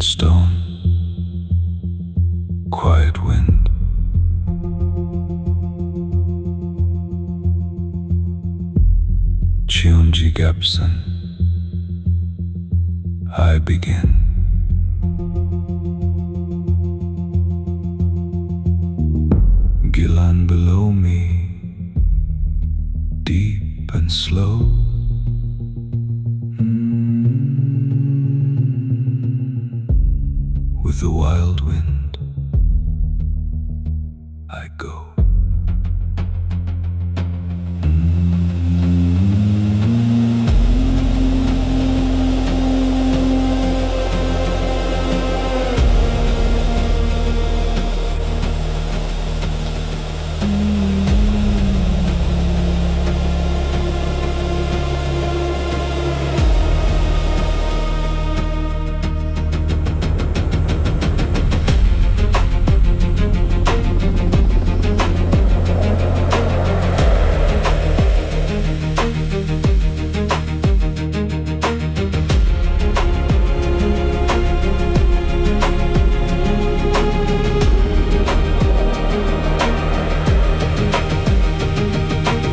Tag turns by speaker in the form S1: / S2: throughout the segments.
S1: stone, quiet wind. 천지갑산, I begin. Gilan below me, deep and slow. With the wild wind, I go.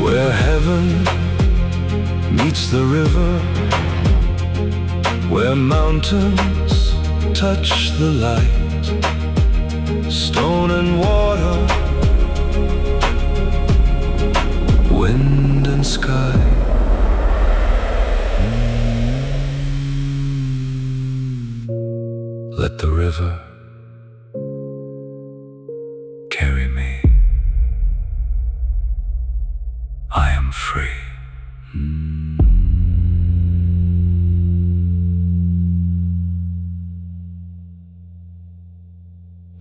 S1: Where heaven meets the river, where mountains touch the light, stone and water, wind and sky. Let the river carry me. I am free.